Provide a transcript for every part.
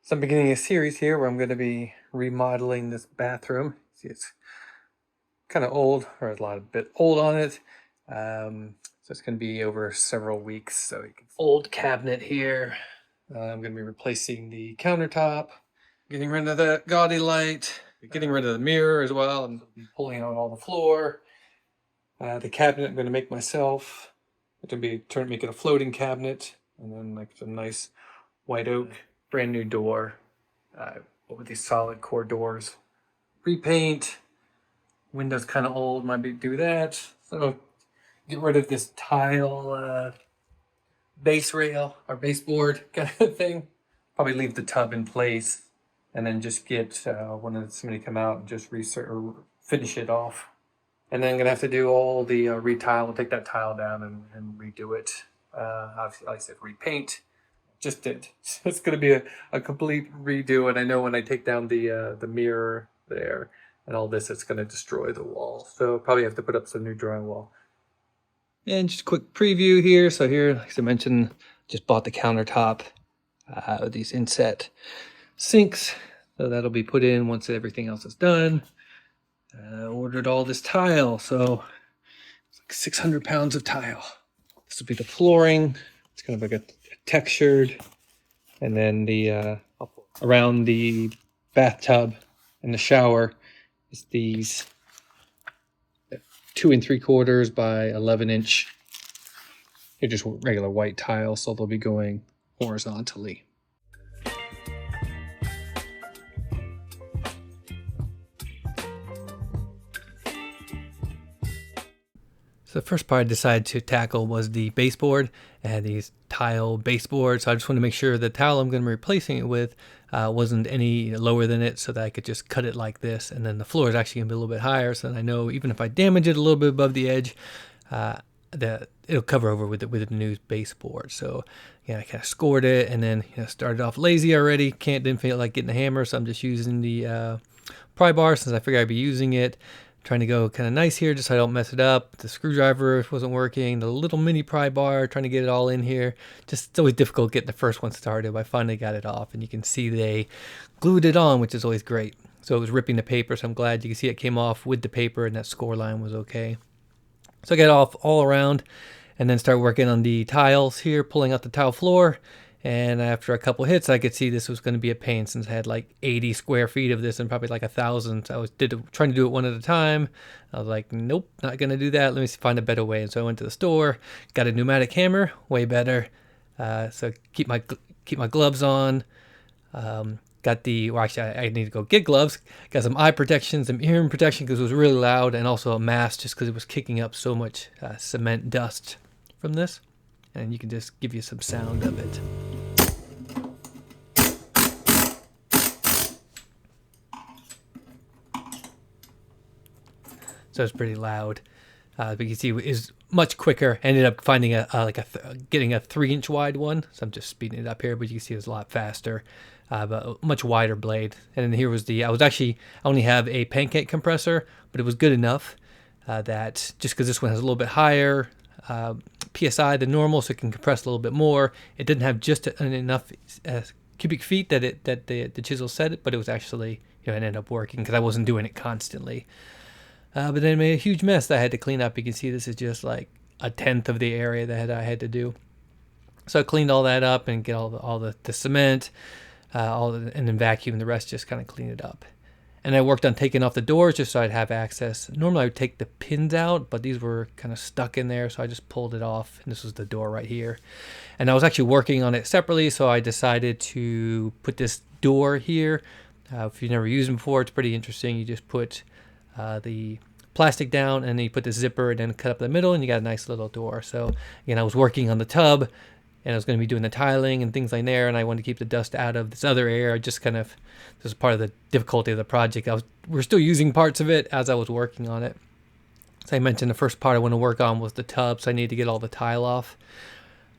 So I'm beginning a series here where I'm going to be remodeling this bathroom. See, it's kind of old, or a bit old on it. So it's going to be over several weeks. So you can old cabinet here. I'm going to be replacing the countertop, getting rid of that gaudy light, getting rid of the mirror as well, and pulling out all the floor. The cabinet I'm going to make myself. It's going to be make it a floating cabinet, and then like some nice white oak, brand new door. With these solid core doors. Repaint. Windows kind of old, might do that. So get rid of this tile base rail or baseboard kind of thing. Probably leave the tub in place and then just get somebody come out and just finish it off. And then I'm gonna have to do all the retile. We'll take that tile down and redo it. Obviously, like I said, repaint. Just did. It's going to be a complete redo, and I know when I take down the mirror there and all this, it's going to destroy the wall. So probably have to put up some new drywall. And just a quick preview here. So here, like I mentioned, just bought the countertop with these inset sinks. So that'll be put in once everything else is done. Ordered all this tile, so it's like 600 pounds of tile. This will be the flooring. It's kind of like a textured, and then the around the bathtub and the shower is these 2 3/4 by 11-inch. They're just regular white tile, so they'll be going horizontally. So the first part I decided to tackle was the baseboard. I had these tile baseboards, so I just wanted to make sure the tile I'm going to be replacing it with wasn't any lower than it, so that I could just cut it like this. And then the floor is actually going to be a little bit higher, so then I know even if I damage it a little bit above the edge, that it'll cover over with the new baseboard. So yeah, I kind of scored it, and then started off lazy already. Didn't feel like getting a hammer, so I'm just using the pry bar since I figured I'd be using it. Trying to go kind of nice here just so I don't mess it up. The screwdriver wasn't working. The little mini pry bar, trying to get it all in here. Just it's always difficult getting the first one started, but I finally got it off, and you can see they glued it on, which is always great. So it was ripping the paper, so I'm glad you can see it came off with the paper and that score line was okay. So I got it off all around and then start working on the tiles here, pulling out the tile floor. And after a couple hits, I could see this was going to be a pain since I had like 80 square feet of this and probably like 1,000. So I was trying to do it one at a time. I was like, nope, not going to do that. Let me find a better way. And so I went to the store, got a pneumatic hammer, way better. So keep my gloves on. Actually, I need to go get gloves. Got some eye protection, some hearing protection because it was really loud, and also a mask just because it was kicking up so much cement dust from this. And you can just give you some sound of it. So it's pretty loud. But you can see it is much quicker. Ended up finding getting a 3-inch wide one. So I'm just speeding it up here, but you can see it's a lot faster, but a much wider blade. And then here was I only have a pancake compressor, but it was good enough that just because this one has a little bit higher PSI than normal, so it can compress a little bit more. It didn't have just enough cubic feet that the chisel said it, but it was actually, it ended up working because I wasn't doing it constantly. But then it made a huge mess that I had to clean up. You can see this is just like 1/10 of the area that I had to do. So I cleaned all that up and get all the cement, and then vacuum the rest, just kind of clean it up. And I worked on taking off the doors just so I'd have access. Normally I would take the pins out, but these were kind of stuck in there, so I just pulled it off. And this was the door right here. And I was actually working on it separately, so I decided to put this door here. If you've never used them before, it's pretty interesting. You just put the plastic down, and then you put the zipper and then cut up the middle, and you got a nice little door. So again, I was working on the tub, and I was going to be doing the tiling and things like there, and I wanted to keep the dust out of this other area. This is part of the difficulty of the project. We're still using parts of it as I was working on it. As I mentioned, the first part I want to work on was the tub, so I need to get all the tile off.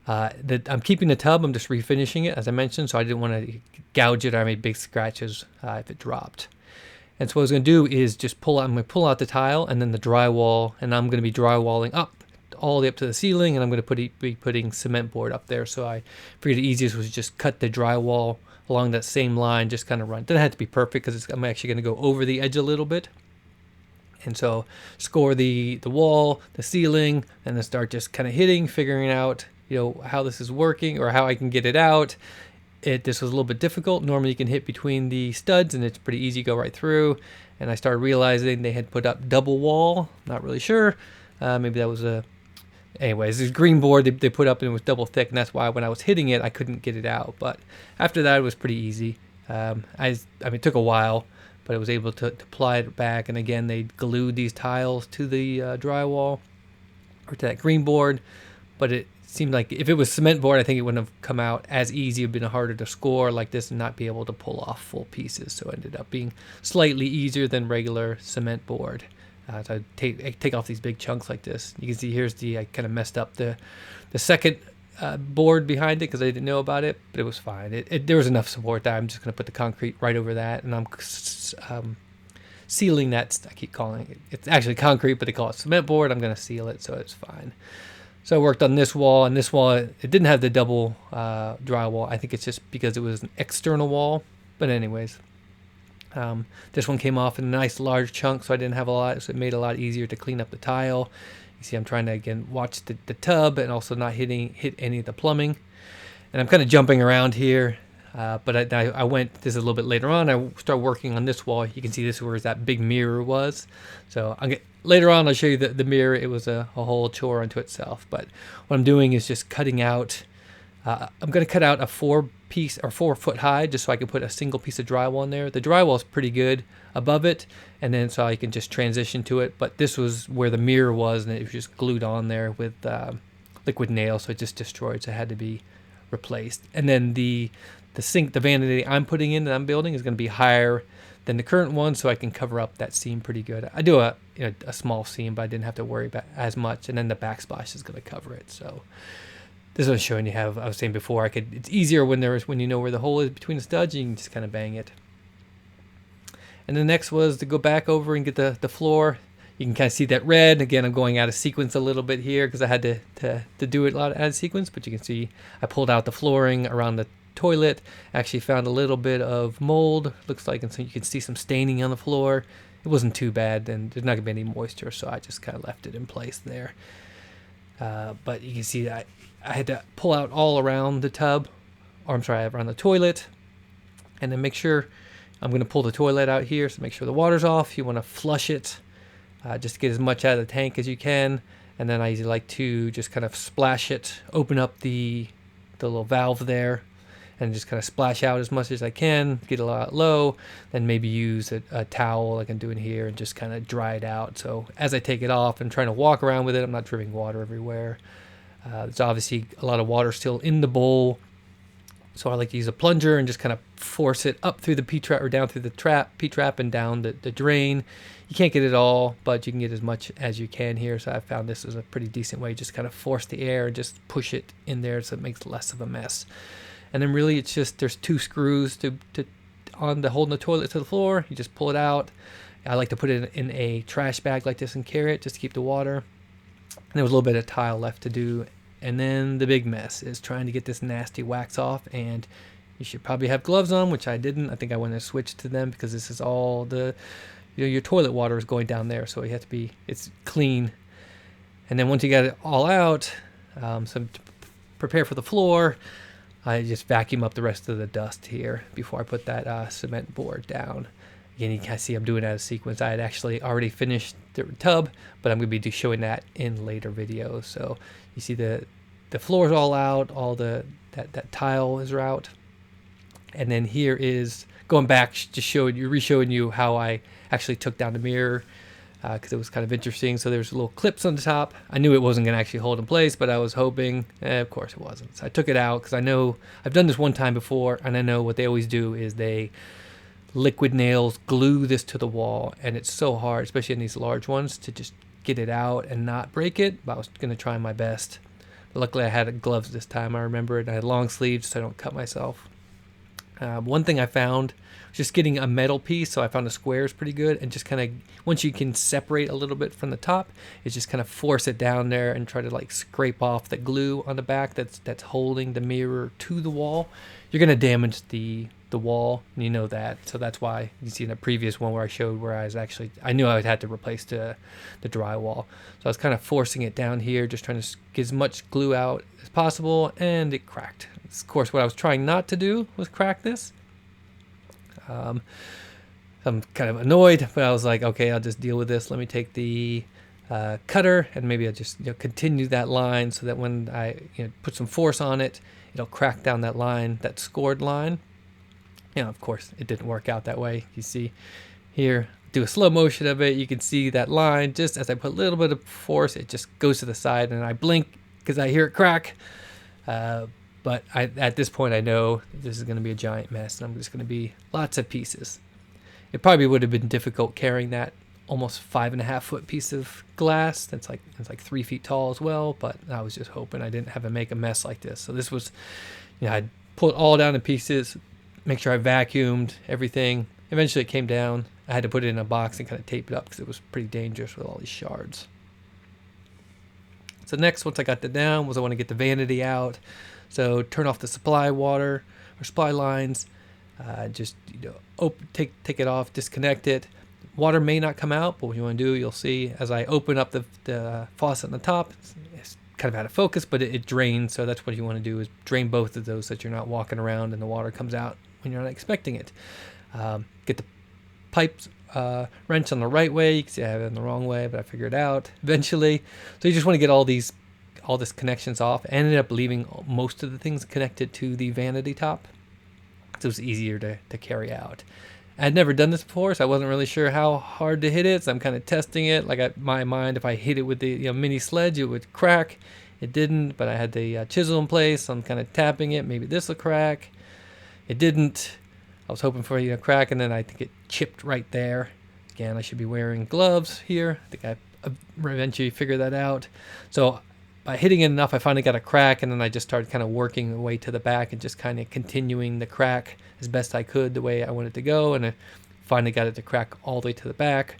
I'm keeping the tub, I'm just refinishing it, as I mentioned, so I didn't want to gouge it or have any big scratches if it dropped. And so what I was going to do is I'm going to pull out the tile and then the drywall, and I'm going to be drywalling up all the way up to the ceiling, and I'm going to be putting cement board up there. So I figured the easiest was just cut the drywall along that same line, just kind of run. Doesn't have to be perfect because I'm actually going to go over the edge a little bit. And so score the wall, the ceiling, and then start just kind of hitting, figuring out, how this is working or how I can get it out. This was a little bit difficult. Normally you can hit between the studs and it's pretty easy to go right through. And I started realizing they had put up double wall. Not really sure. Maybe that was anyways, this green board they put up and it was double thick, and that's why when I was hitting it, I couldn't get it out. But after that, it was pretty easy. It took a while, but I was able to apply it back. And again, they glued these tiles to the drywall or to that green board. But it seemed like if it was cement board, I think it wouldn't have come out as easy. It would have been harder to score like this and not be able to pull off full pieces. So it ended up being slightly easier than regular cement board. So I take off these big chunks like this. You can see I kind of messed up the second board behind it because I didn't know about it, but it was fine. There was enough support there. I'm just going to put the concrete right over that, and I'm sealing that. I keep calling it, it's actually concrete, but they call it cement board. I'm going to seal it, so it's fine. So I worked on this wall, and this wall, it didn't have the double drywall. I think it's just because it was an external wall, but anyways. This one came off in a nice large chunk, so I didn't have a lot, so it made it a lot easier to clean up the tile. You see I'm trying to, again, watch the tub and also not hit any of the plumbing. And I'm kind of jumping around here, but I went, this is a little bit later on, I started working on this wall. You can see this is where that big mirror was. So later on I'll show you the mirror. It was a whole chore unto itself. But what I'm doing is just cutting out, I'm going to cut out a 4 foot high just so I can put a single piece of drywall in there. The drywall is pretty good above it, and then so I can just transition to it. But this was where the mirror was, and it was just glued on there with liquid nails, so it just destroyed, so it had to be replaced. And then the sink, the vanity I'm putting in that I'm building is going to be higher than the current one, so I can cover up that seam pretty good. I do a small seam, but I didn't have to worry about as much. And then the backsplash is going to cover it. So this is showing you how I was saying before. It's easier when you know where the hole is between the studs. You can just kind of bang it. And the next was to go back over and get the floor. You can kind of see that red. Again, I'm going out of sequence a little bit here because I had to do it a lot out of sequence. But you can see I pulled out the flooring around the toilet. Actually found a little bit of mold, looks like, and so you can see some staining on the floor. It wasn't too bad, and there's not going to be any moisture, so I just kind of left it in place there. But you can see that I had to pull out all around the tub, or I'm sorry, around the toilet, and then make sure I'm going to pull the toilet out here, so make sure the water's off. You want to flush it just to get as much out of the tank as you can, and then I usually like to just kind of splash it, open up the little valve there, and just kind of splash out as much as I can, get a lot low, then maybe use a towel like I'm doing here and just kind of dry it out. So as I take it off and trying to walk around with it, I'm not dripping water everywhere. There's obviously a lot of water still in the bowl, so I like to use a plunger and just kind of force it up through the P-trap or down through the P-trap and down the drain. You can't get it all, but you can get as much as you can here. So I found this is a pretty decent way. Just kind of force the air and just push it in there so it makes less of a mess. And then really it's just, there's 2 screws on the holding the toilet to the floor. You just pull it out. I like to put it in a trash bag like this and carry it just to keep the water. And there was a little bit of tile left to do. And then the big mess is trying to get this nasty wax off, and you should probably have gloves on, which I didn't. I think I want to switch to them because this is all your toilet water is going down there, so you have to it's clean. And then once you got it all out, to prepare for the floor, I just vacuum up the rest of the dust here before I put that cement board down. Again, you can see I'm doing it out of sequence. I had actually already finished the tub, but I'm going to be showing that in later videos. So you see the floor's all out, all that tile is out. And then here is going back, just re-showing you how I actually took down the mirror, because it was kind of interesting. So there's little clips on the top. I knew it wasn't going to actually hold in place, but I was hoping. Of course it wasn't. So I took it out because I know I've done this one time before, and I know what they always do is they liquid nails glue this to the wall, and it's so hard, especially in these large ones, to just get it out and not break it. But I was going to try my best. But luckily I had gloves this time, I remember it. I had long sleeves so I don't cut myself. One thing I found was just getting a metal piece, so I found a square is pretty good, and just kind of, once you can separate a little bit from the top, is just kind of force it down there and try to like scrape off the glue on the back that's holding the mirror to the wall. You're gonna damage the wall, and you know that, so that's why you see in the previous one where I showed where I knew I had to replace the drywall. So I was kind of forcing it down here, just trying to get as much glue out as possible, and it cracked. Of course, what I was trying not to do was crack this. I'm kind of annoyed, but I was like, okay, I'll just deal with this. Let me take the cutter, and maybe I'll just continue that line so that when I put some force on it, it'll crack down that line, that scored line. Of course, it didn't work out that way. You see here, do a slow motion of it. You can see that line, just as I put a little bit of force, it just goes to the side, and I blink because I hear it crack. But at this point, I know this is going to be a giant mess, and I'm just going to be lots of pieces. It probably would have been difficult carrying that almost 5.5 foot piece of glass. It's like 3 feet tall as well, but I was just hoping I didn't have to make a mess like this. So this was, I'd pull it all down to pieces, make sure I vacuumed everything. Eventually it came down. I had to put it in a box and kind of tape it up because it was pretty dangerous with all these shards. So next, once I got that down, was I want to get the vanity out. So turn off the supply water or supply lines. Just take it off, disconnect it. Water may not come out, but what you want to do, you'll see as I open up the faucet on the top, it's kind of out of focus, but it drains. So that's what you want to do, is drain both of those so that you're not walking around and the water comes out when you're not expecting it. Get the pipes wrench on the right way. You can see I have it in the wrong way, but I figured it out eventually. So you just want to get all this connections off. I ended up leaving most of the things connected to the vanity top, so it was easier to carry out. I had never done this before, so I wasn't really sure how hard to hit it, so I'm kind of testing it. Like, my mind, if I hit it with the mini sledge, it would crack. It didn't, but I had the chisel in place, so I'm kind of tapping it. Maybe this will crack. It didn't. I was hoping for a crack, and then I think it chipped right there. Again, I should be wearing gloves here. I think I eventually figured that out. So by hitting it enough, I finally got a crack, and then I just started kind of working the way to the back and just kind of continuing the crack as best I could the way I wanted to go, and I finally got it to crack all the way to the back,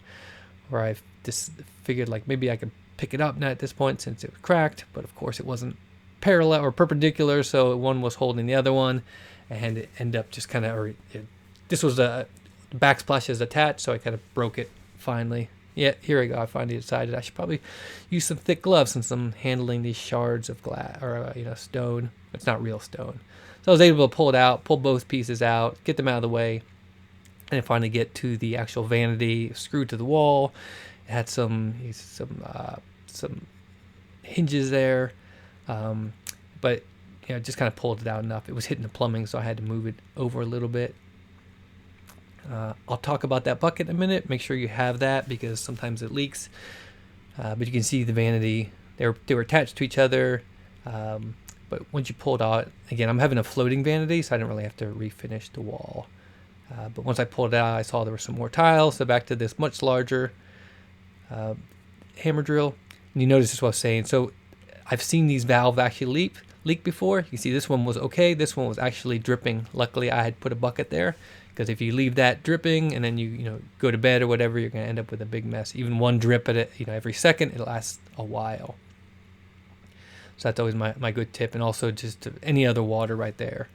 where I just figured like maybe I could pick it up now at this point since it was cracked, but of course it wasn't parallel or perpendicular, so one was holding the other one, and it ended up just kind of, this was the backsplash is attached, so I kind of broke it finally. Yeah, here we go. I finally decided I should probably use some thick gloves since I'm handling these shards of glass or stone. It's not real stone. So I was able to pull it out, pull both pieces out, get them out of the way, and finally get to the actual vanity screwed to the wall. It had some hinges there, but just kind of pulled it out enough. It was hitting the plumbing, so I had to move it over a little bit. I'll talk about that bucket in a minute. Make sure you have that because sometimes it leaks. But you can see the vanity. They were attached to each other. But once you pull it out, again, I'm having a floating vanity, so I didn't really have to refinish the wall. But once I pulled it out, I saw there were some more tiles. So back to this much larger hammer drill. And you notice this is what I was saying. So I've seen these valves actually leak before. You can see this one was okay. This one was actually dripping. Luckily, I had put a bucket there, because if you leave that dripping and then you go to bed or whatever, you're going to end up with a big mess. Even one drip at it, every second, it lasts a while. So that's always my good tip, and also just any other water right there.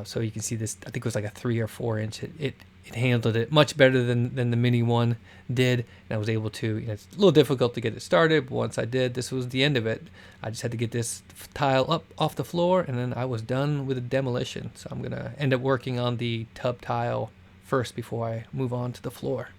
So you can see this. I think it was like a 3 or 4 inch. It handled it much better than the mini one did, and I was able to. It's a little difficult to get it started, but once I did, this was the end of it. I just had to get this tile up off the floor, and then I was done with the demolition. So I'm gonna end up working on the tub tile first before I move on to the floor.